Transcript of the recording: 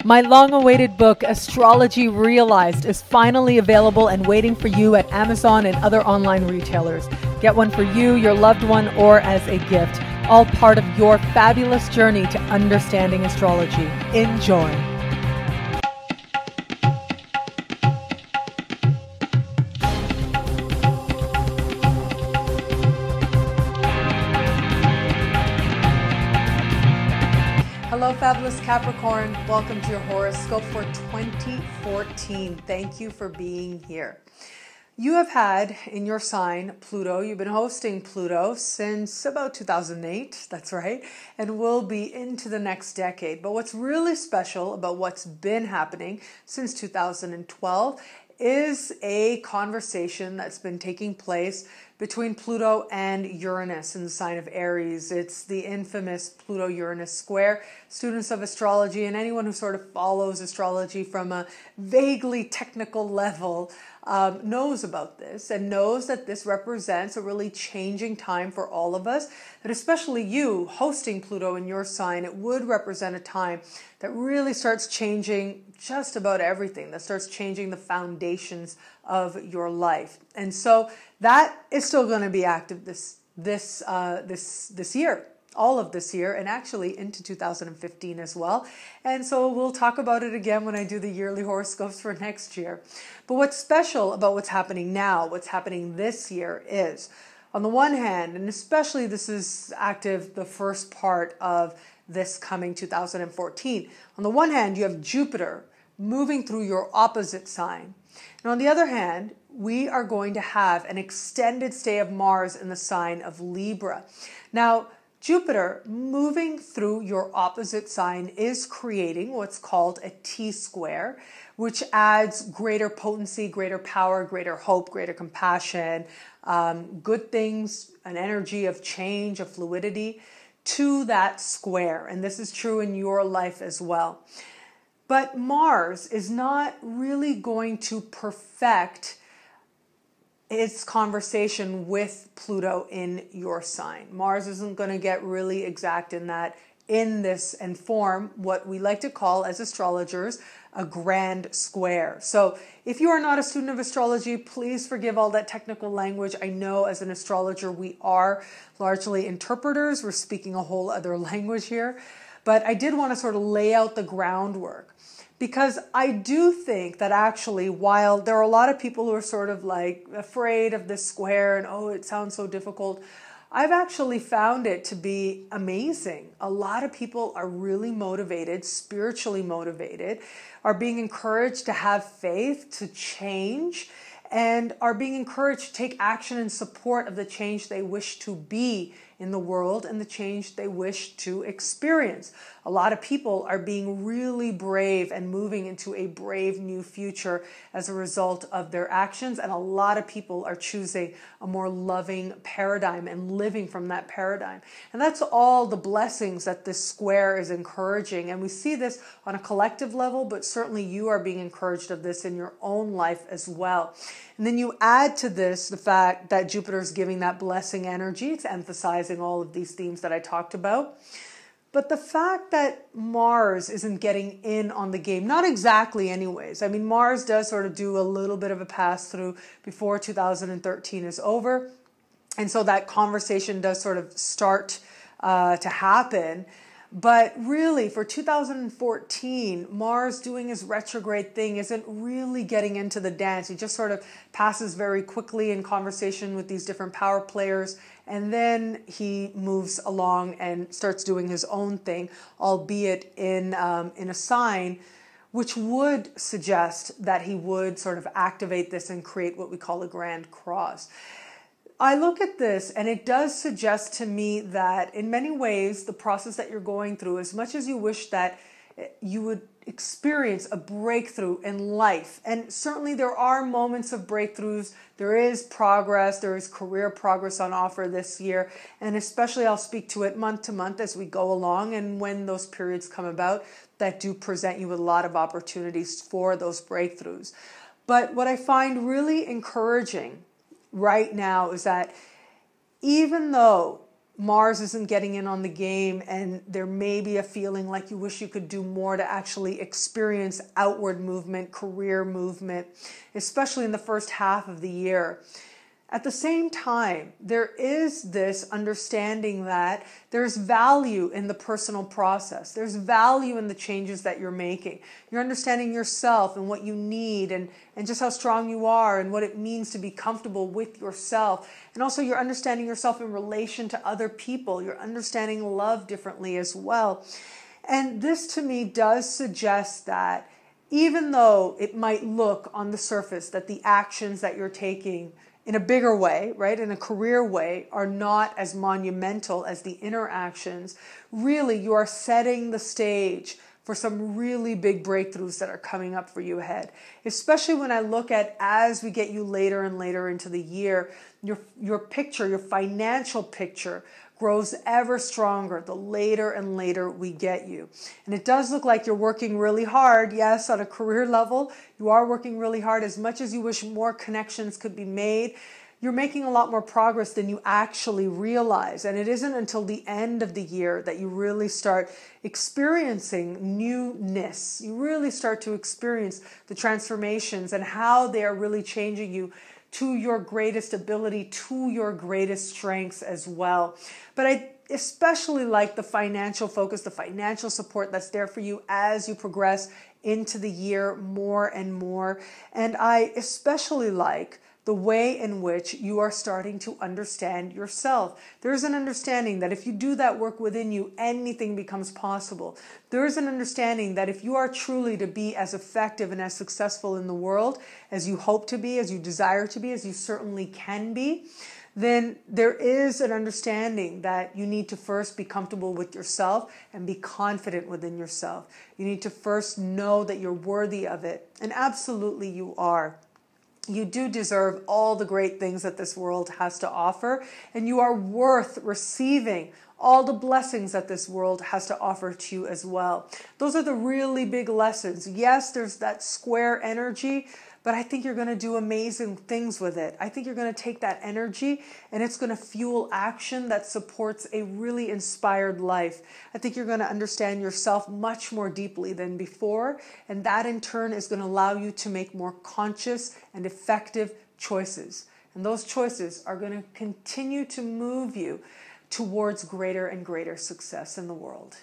My long-awaited book, Astrology Realized, is finally available and waiting for you at Amazon and other online retailers. Get one for you, your loved one, or as a gift. All part of your fabulous journey to understanding astrology. Enjoy. Hello, fabulous Capricorn. Welcome to your horoscope for 2014. Thank you for being here. You have had in your sign Pluto. You've been hosting Pluto since about 2008. That's right. And will be into the next decade. But what's really special about what's been happening since 2012 is a conversation that's been taking place between Pluto and Uranus in the sign of Aries. It's the infamous Pluto-Uranus square. Students of astrology and anyone who sort of follows astrology from a vaguely technical level knows about this and knows that this represents a really changing time for all of us, that especially you hosting Pluto in your sign, it would represent a time that really starts changing just about everything, that starts changing the foundations of your life. And so that is still going to be active this year, all of this year, and actually into 2015 as well. And so we'll talk about it again when I do the yearly horoscopes for next year. But what's special about what's happening now, what's happening this year is, on the one hand, and especially this is active the first part of this coming 2014. On the one hand, you have Jupiter moving through your opposite sign. And on the other hand, we are going to have an extended stay of Mars in the sign of Libra. Now, Jupiter moving through your opposite sign is creating what's called a T-square, which adds greater potency, greater power, greater hope, greater compassion, good things, an energy of change, of fluidity to that square. And this is true in your life as well. But Mars is not really going to perfect its conversation with Pluto in your sign. Mars isn't going to get really exact in this and form what we like to call as astrologers a grand square. So if you are not a student of astrology, please forgive all that technical language. I know as an astrologer we are largely interpreters. We're speaking a whole other language here. But I did want to sort of lay out the groundwork, because I do think that actually, while there are a lot of people who are sort of like afraid of this square and, oh, it sounds so difficult, I've actually found it to be amazing. A lot of people are really motivated, spiritually motivated, are being encouraged to have faith, to change, and are being encouraged to take action in support of the change they wish to be in the world and the change they wish to experience. A lot of people are being really brave and moving into a brave new future as a result of their actions, and a lot of people are choosing a more loving paradigm and living from that paradigm. And that's all the blessings that this square is encouraging, and we see this on a collective level, but certainly you are being encouraged of this in your own life as well. And then you add to this the fact that Jupiter is giving that blessing energy. It's emphasizing all of these themes that I talked about. But the fact that Mars isn't getting in on the game, not exactly anyways. I mean, Mars does sort of do a little bit of a pass through before 2013 is over. And so that conversation does sort of start to happen. But really, for 2014, Mars doing his retrograde thing isn't really getting into the dance. He just sort of passes very quickly in conversation with these different power players, and then he moves along and starts doing his own thing, albeit in a sign which would suggest that he would sort of activate this and create what we call a grand cross. I look at this and it does suggest to me that in many ways, the process that you're going through, as much as you wish that you would experience a breakthrough in life, and certainly there are moments of breakthroughs, there is progress, there is career progress on offer this year, and especially I'll speak to it month to month as we go along, and when those periods come about that do present you with a lot of opportunities for those breakthroughs. But what I find really encouraging right now is that even though Mars isn't getting in on the game, and there may be a feeling like you wish you could do more to actually experience outward movement, career movement, especially in the first half of the year. At the same time, there is this understanding that there's value in the personal process. There's value in the changes that you're making. You're understanding yourself and what you need, and just how strong you are, and what it means to be comfortable with yourself. And also you're understanding yourself in relation to other people. You're understanding love differently as well. And this to me does suggest that even though it might look on the surface that the actions that you're taking in a bigger way, right, in a career way, are not as monumental as the inner actions, really you are setting the stage for some really big breakthroughs that are coming up for you ahead. Especially when I look at, as we get you later and later into the year, your picture, your financial picture grows ever stronger the later and later we get you. And it does look like you're working really hard. Yes, on a career level, you are working really hard. As much as you wish more connections could be made, you're making a lot more progress than you actually realize. And it isn't until the end of the year that you really start experiencing newness. You really start to experience the transformations and how they are really changing you to your greatest ability, to your greatest strengths as well. But I especially like the financial focus, the financial support that's there for you as you progress into the year more and more. And I especially like the way in which you are starting to understand yourself. There's an understanding that if you do that work within you, anything becomes possible. There is an understanding that if you are truly to be as effective and as successful in the world as you hope to be, as you desire to be, as you certainly can be, then there is an understanding that you need to first be comfortable with yourself and be confident within yourself. You need to first know that you're worthy of it. And absolutely you are. You do deserve all the great things that this world has to offer, and you are worth receiving all the blessings that this world has to offer to you as well. Those are the really big lessons. Yes, there's that square energy, but I think you're going to do amazing things with it. I think you're going to take that energy and it's going to fuel action that supports a really inspired life. I think you're going to understand yourself much more deeply than before, and that in turn is going to allow you to make more conscious and effective choices. And those choices are going to continue to move you towards greater and greater success in the world.